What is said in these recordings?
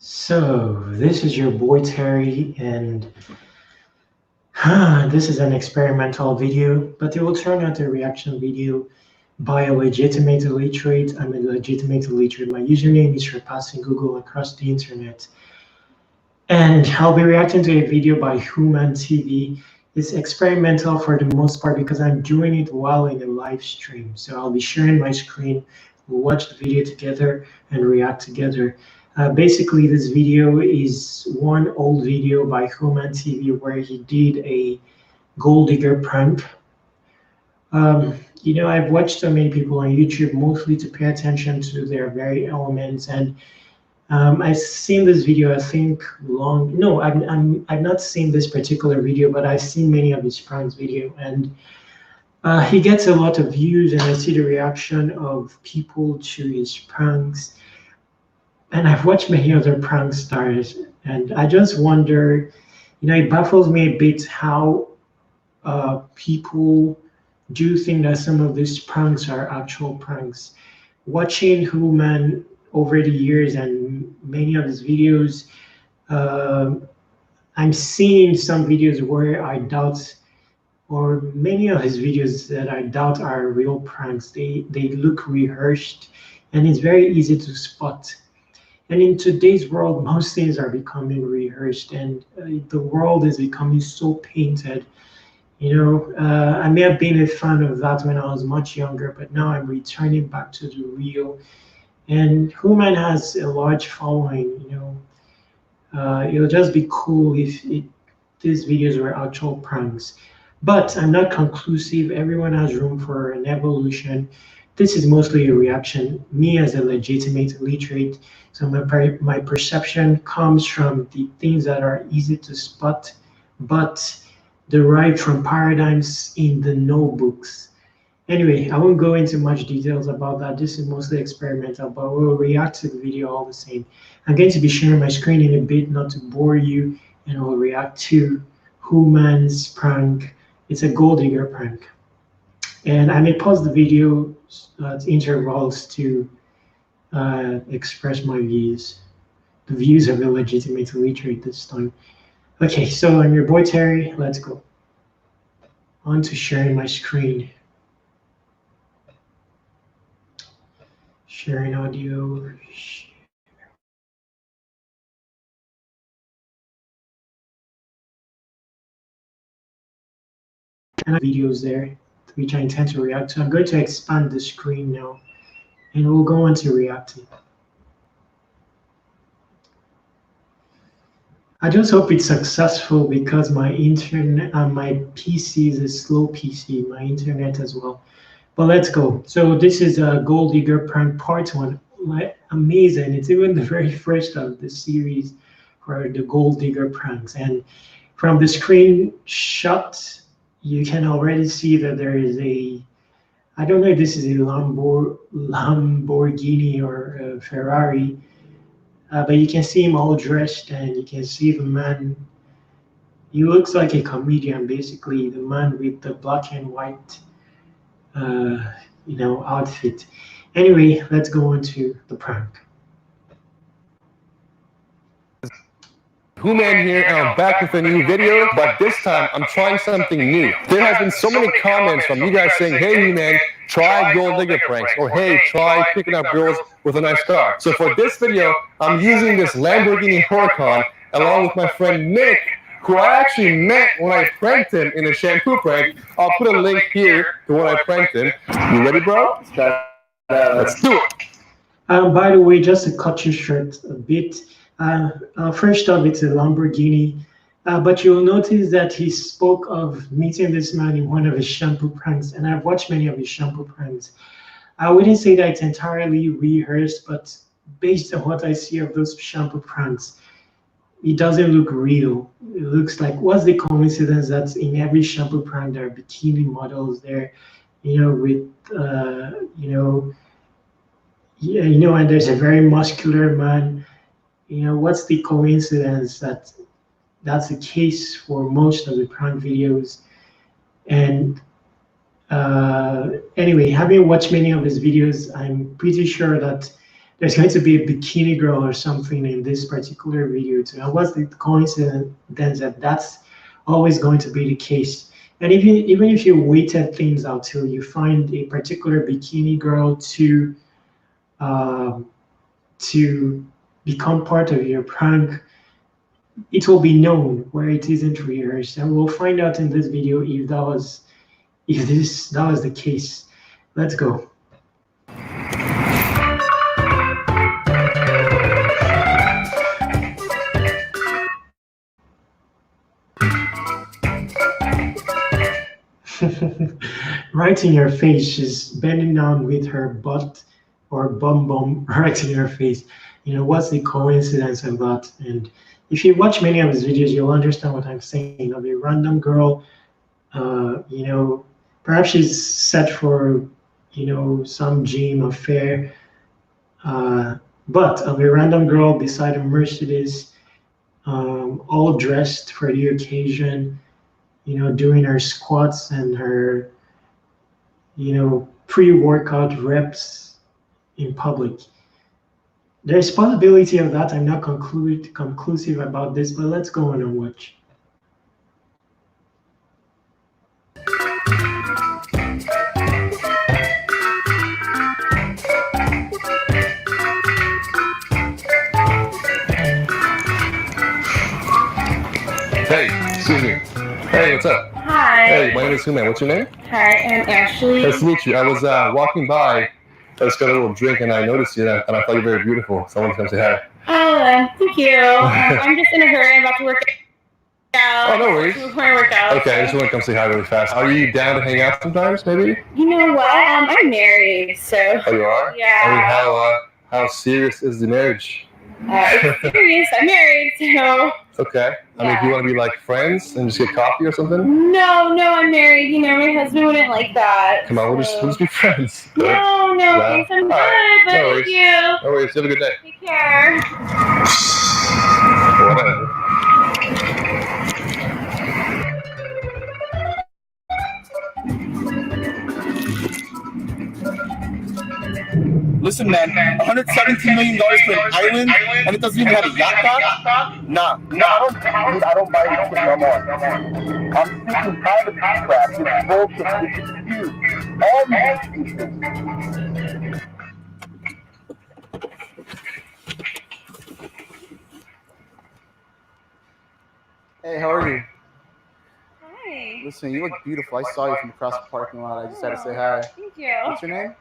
So this is your boy Terry, and this is an experimental video, but it will turn out a reaction video by a legitimate illiterate. I'm a legitimate illiterate. My username is surpassing Google across the internet. And I'll be reacting to a video by Hooman TV. It's experimental for the most part because I'm doing it while in a live stream. So I'll be sharing my screen, we'll watch the video together and react together. Basically, this video is one old video by Hooman TV where he did a gold digger prank. I've watched so many people on YouTube mostly to pay attention to their very elements, and I've seen this video, I think I've not seen this particular video, but I've seen many of his pranks video, and he gets a lot of views, and I see the reaction of people to his pranks. And I've watched many other prank stars, and I just wonder, it baffles me a bit how people do think that some of these pranks are actual pranks. Watching Hooman over the years and many of his videos, I'm seeing some videos where I doubt, or many of his videos that I doubt are real pranks. They look rehearsed, and it's very easy to spot. And in today's world, most things are becoming rehearsed, and the world is becoming so painted. I may have been a fan of that when I was much younger, but now I'm returning back to the real. And Hooman has a large following. It'll just be cool if these videos were actual pranks. But I'm not conclusive. Everyone has room for an evolution. This is mostly a reaction. Me as a legitimate illiterate, so my perception comes from the things that are easy to spot, but derived from paradigms in the notebooks. Anyway, I won't go into much details about that. This is mostly experimental, but we'll react to the video all the same. I'm going to be sharing my screen in a bit, not to bore you, and we'll react to Hooman's prank. It's a gold digger prank. And I may pause the video at intervals to express my views, the views of a legitimate illiterate this time. Okay, so I'm your boy Terry. Let's go. On to sharing my screen. Sharing audio. And videos there, which I intend to react to. I'm going to expand the screen now, and we'll go on to reacting. I just hope it's successful because my internet and my PC is a slow PC, my internet as well. But let's go. So this is a gold digger prank part 1. Amazing. It's even the very first of the series for the gold digger pranks. And from the screenshot, you can already see that there is I don't know if this is a Lamborghini or a Ferrari, but you can see him all dressed, and you can see the man. He looks like a comedian, basically, the man with the black and white, outfit. Anyway, let's go on to the prank. Hooman here, and I'm back with a new video, but this time I'm trying something new. There has been so many comments from you guys saying, hey Hooman, try gold digger pranks, or hey, try picking up girls with a nice car. So for this video, I'm using this Lamborghini Huracan along with my friend Nick, who I actually met when I pranked him in a shampoo prank. I'll put a link here to when I pranked him. You ready, bro? Let's do it. By the way, just to cut you short a bit, first off, it's a Lamborghini, but you'll notice that he spoke of meeting this man in one of his shampoo pranks, and I've watched many of his shampoo pranks. I wouldn't say that it's entirely rehearsed, but based on what I see of those shampoo pranks, it doesn't look real. It looks like, what's the coincidence that in every shampoo prank there are bikini models there, with and there's a very muscular man. What's the coincidence that that's the case for most of the prank videos? And anyway, having watched many of his videos, I'm pretty sure that there's going to be a bikini girl or something in this particular video too. And what's the coincidence that that's always going to be the case? And even if you waited things out till you find a particular bikini girl to become part of your prank, it will be known where it isn't rehearsed, and we'll find out in this video if that was the case. Let's go. Right in your face, she's bending down with her butt or bum right in your face. You know, what's the coincidence of that? And if you watch many of his videos, you'll understand what I'm saying. Of a random girl, you know, perhaps she's set for, you know, some gym affair, but of a random girl beside a Mercedes, all dressed for the occasion, you know, doing her squats and her, you know, pre-workout reps in public. There's possibility of that. I'm not conclusive about this, but let's go on and watch. Hey, excuse me. Hey, what's up? Hi. Hey, my name is Hooman. What's your name? Hi, I'm Ashley. Nice to meet you. I was walking by. I just got a little drink and I noticed you and I thought you were very beautiful. So I wanted to come say hi. Oh, thank you. I'm just in a hurry. I'm about to work out. Oh, no worries. Before I work out. Okay, I just want to come say hi really fast. Are you down to hang out sometimes, maybe? You know what? I'm married, so. Oh, you are? Yeah. I mean, how serious is the marriage? It's serious. I'm married, so. Okay. I mean, do you want to be like friends and just get coffee or something? No, I'm married. You know, my husband wouldn't like that. Come on, we'll just be friends. No, thanks. I'm good, but thank you. No worries. Have a good day. Take care. Whatever. Listen, man, $117 million for an island, and it doesn't even have a yacht dock? Nah, I don't buy this shit no more. I'm speaking private crap. It's bullshit. It's huge. All these excuses. Hey, how are you? Hi. Listen, you look beautiful. I saw you from across the parking lot. I just had to say hi. Thank you. What's your name?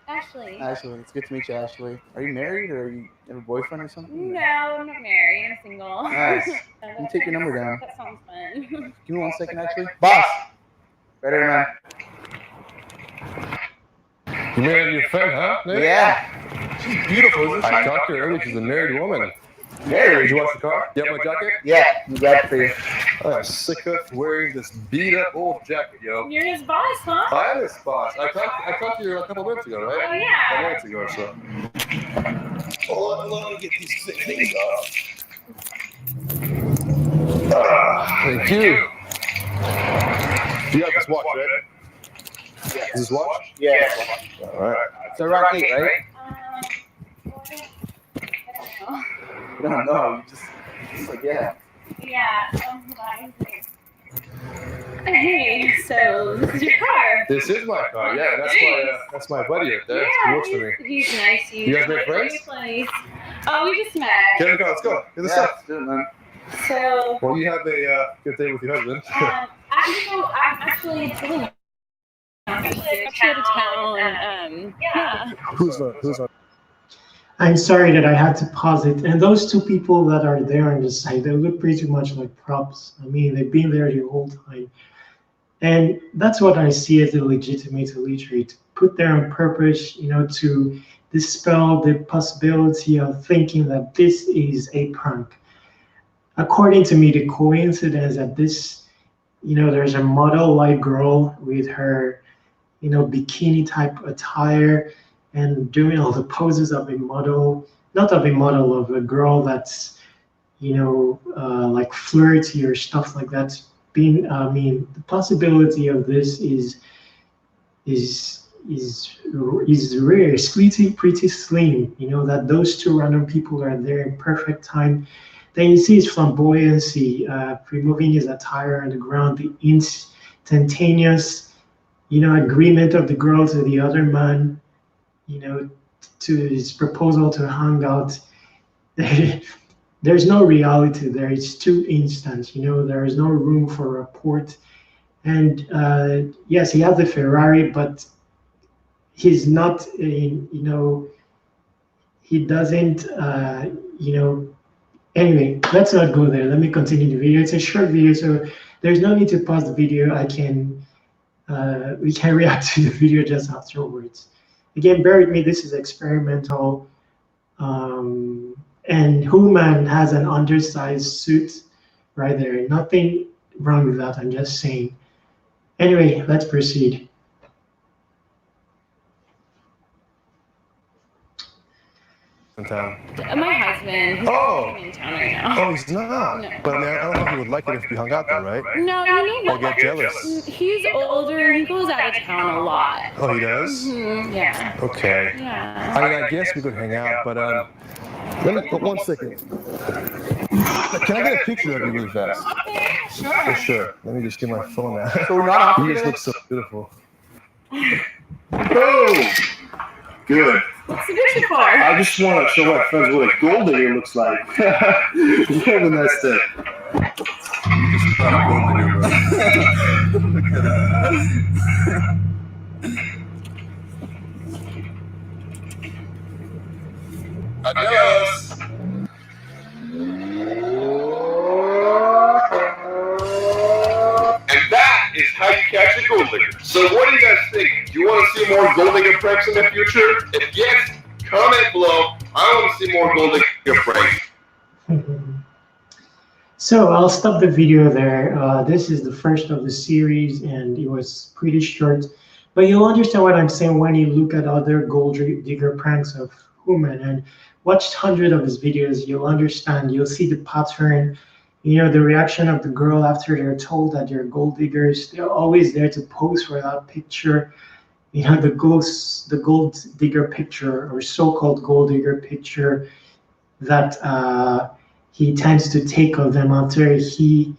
Ashley. Ashley. It's good to meet you, Ashley. Are you married or you have a boyfriend or something? No, I'm not married. I'm single. Nice. Let me take your number down. That sounds fun. Give me 1 second, actually. Boss! Right here, man. You married your friend, huh? Nick? Yeah. She's beautiful, isn't she? I talked to her earlier. She's a married woman. Married? Did you watch the car? You have my jacket? Yeah, you got it for you. I'm sick of wearing this beat up old jacket, yo. You're his boss, huh? I am his boss. I talked to you a couple minutes ago, right? Oh, yeah. 10 minutes ago or so. Hold on, let me get these things off. Thank you. You got this watch, right? Yeah. Is this watch? Yeah. All right. It's a Rock 8, right? I don't know. No, you just like, yeah. Yeah. Hey, so this is your car. This is my car. Yeah, that's my buddy up there. He works for me. He's nice. You guys make friends? Oh, we just met. Get in the car. Let's go. Get the Yeah, stuff. let's do it, man. So, Well, you have a good day with your husband. I'm actually out of town, and yeah. Who's on? I'm sorry that I had to pause it. And those two people that are there on the side, they look pretty much like props. I mean, they've been there the whole time. And that's what I see as a legitimate illiterate. Put there on purpose, you know, to dispel the possibility of thinking that this is a prank. According to me, the coincidence that this, you know, there's a model-like girl with her, you know, bikini type attire and doing all the poses of a model, not of a model, of a girl that's, you know, like flirty or stuff like that. I mean, the possibility of this is is rare. It's pretty slim. You know that those two random people are there in perfect time. Then you see his flamboyancy, removing his attire on the ground, the instantaneous, agreement of the girl to the other man, to his proposal to hang out. There's no reality there. It's too instant. There is no room for report. And yes, he has the Ferrari, but he's not, he doesn't, Anyway, let's not go there. Let me continue the video. It's a short video, so there's no need to pause the video. We can react to the video just afterwards. Again, bear with me. This is experimental. And Hooman has an undersized suit right there. Nothing wrong with that. I'm just saying. Anyway, let's proceed. In town. My husband. He's not in town right now. Oh, he's not. No. But I mean, I don't know if he would like it if we hung out there, right? No, you know I'll get jealous. he's older and he goes out of town a lot. Oh, he does? Yeah. Okay. Yeah. I mean, I guess we could hang out, but let me 1 second. Can I get a picture of you really fast? For sure. Let me just get my phone out. So we're not You just look so beautiful. Oh, good. What's the picture for? I just want to show my friends what a gold digger looks like. You have a nice day. You just got a gold digger, bro. Adios. And that is how you catch a gold digger. So what do you guys think? Do you want to see more gold digger pranks in the future? If yes, comment below. I want to see more gold digger pranks. So I'll stop the video there. This is the first of the series, and it was pretty short. But you'll understand what I'm saying when you look at other gold digger pranks of Hooman and watch hundreds of his videos. You'll understand. You'll see the pattern. The reaction of the girl after they're told that they're gold diggers. They're always there to pose for that picture. The gold digger picture, or so-called gold digger picture, that he tends to take of them after he,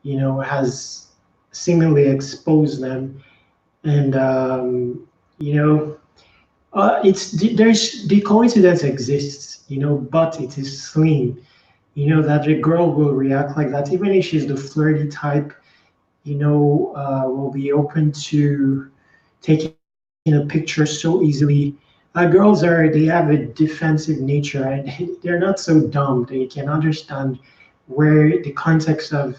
has seemingly exposed them. And there's the coincidence exists, but it is slim. That the girl will react like that, even if she's the flirty type, will be open to taking a picture so easily. Girls they have a defensive nature, and they're not so dumb. They can understand where the context of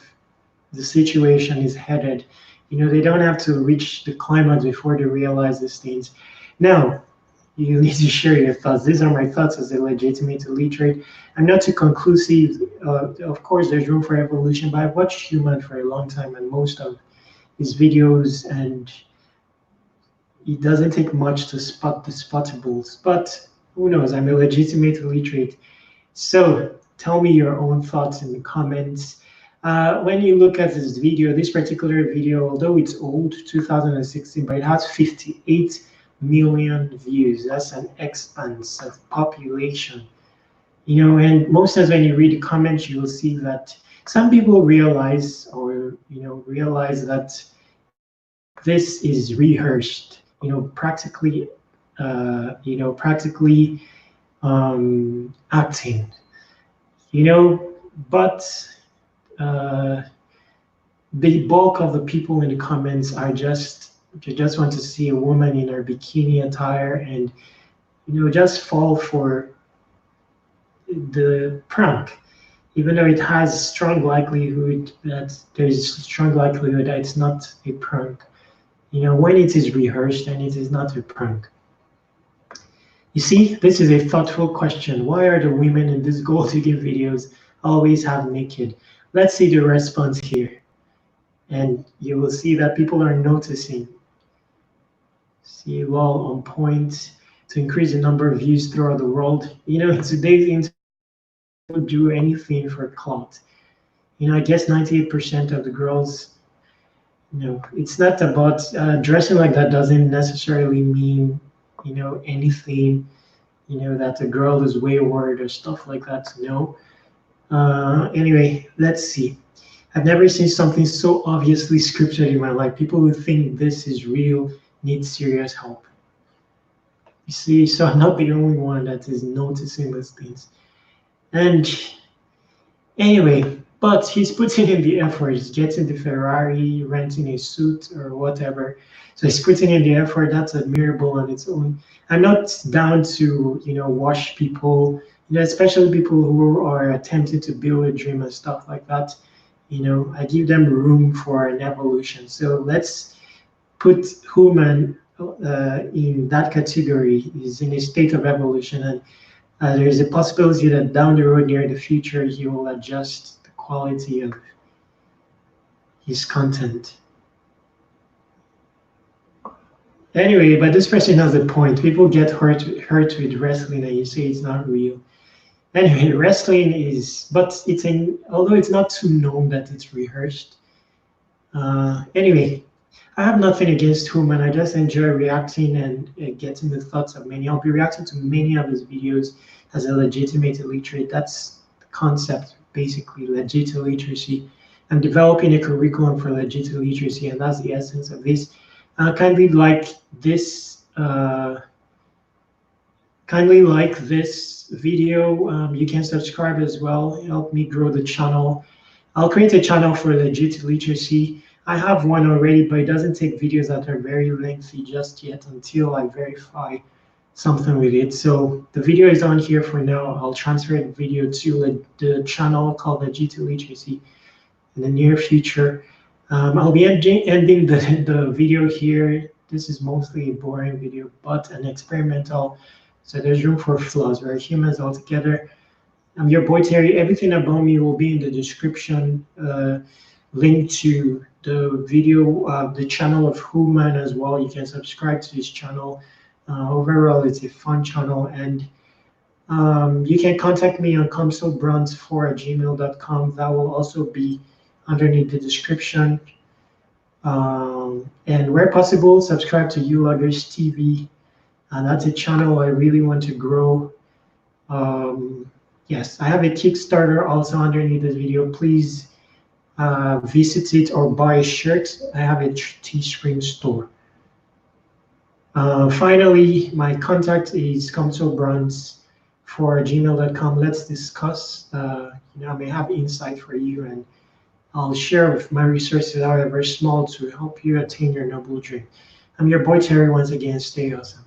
the situation is headed. They don't have to reach the climax before they realize these things. Now, you need to share your thoughts. These are my thoughts as a legitimate illiterate. I'm not too conclusive. Of course, there's room for evolution, but I've watched Hooman for a long time, and most of his videos, and it doesn't take much to spot the spottables. But who knows? I'm a legitimate illiterate. So tell me your own thoughts in the comments. When you look at this particular video, although it's old, 2016, but it has 58 million views. That's an expanse of population. And most times when you read the comments, you will see that some people realize that this is rehearsed, practically acting, but the bulk of the people in the comments are they just want to see a woman in her bikini attire and, just fall for the prank, even though it has strong likelihood that it's not a prank. When it is rehearsed and it is not a prank. You see, this is a thoughtful question. Why are the women in these gold digging videos always half naked? Let's see the response here. And you will see that people are noticing. See, well, on point to increase the number of views throughout the world. In today's internet, people do anything for clout. I guess 98% of the girls it's not about dressing like that doesn't necessarily mean, anything, that a girl is wayward or stuff like that. No. Anyway, let's see. I've never seen something so obviously scripted in my life. People who think this is real need serious help. You see, so I'm not the only one that is noticing these things. And anyway, but he's putting in the effort. He's getting the Ferrari, renting a suit or whatever. So he's putting in the effort. That's admirable on its own. I'm not down to, wash people, especially people who are attempting to build a dream and stuff like that. I give them room for an evolution. So let's put Hooman in that category. He's in a state of evolution, and there's a possibility that down the road, near the future, he will adjust the quality of his content. Anyway, but this person has a point. People get hurt with wrestling, and you say it's not real. Anyway, wrestling is, but although it's not too known that it's rehearsed. Anyway, I have nothing against Hooman. I just enjoy reacting and getting the thoughts of many. I'll be reacting to many of his videos as a legitimate illiterate. That's the concept, basically, legit illiteracy. I'm developing a curriculum for legit illiteracy, and that's the essence of this. Kindly like this video. You can subscribe as well. Help me grow the channel. I'll create a channel for legit illiteracy. I have one already, but it doesn't take videos that are very lengthy just yet until I verify something with it. So the video is on here for now. I'll transfer the video to the channel called Legit Illiteracy in the near future. I'll be ending the video here. This is mostly a boring video, but an experimental. So there's room for flaws. We're humans all together. I'm your boy Terry. Everything about me will be in the description. Link to the video, the channel of Hooman as well. You can subscribe to his channel. Overall, it's a fun channel, and you can contact me on comsobronze4@gmail.com. That will also be underneath the description. And where possible, subscribe to Uloggers TV. That's a channel I really want to grow. Yes, I have a Kickstarter also underneath this video. Please visit it or buy a shirt. I have a Teespring store. Finally, my contact is comsobronze4@gmail.com. Let's discuss. I may have insight for you, and I'll share with my resources, however small, to help you attain your noble dream. I'm your boy Terry once again. Stay awesome.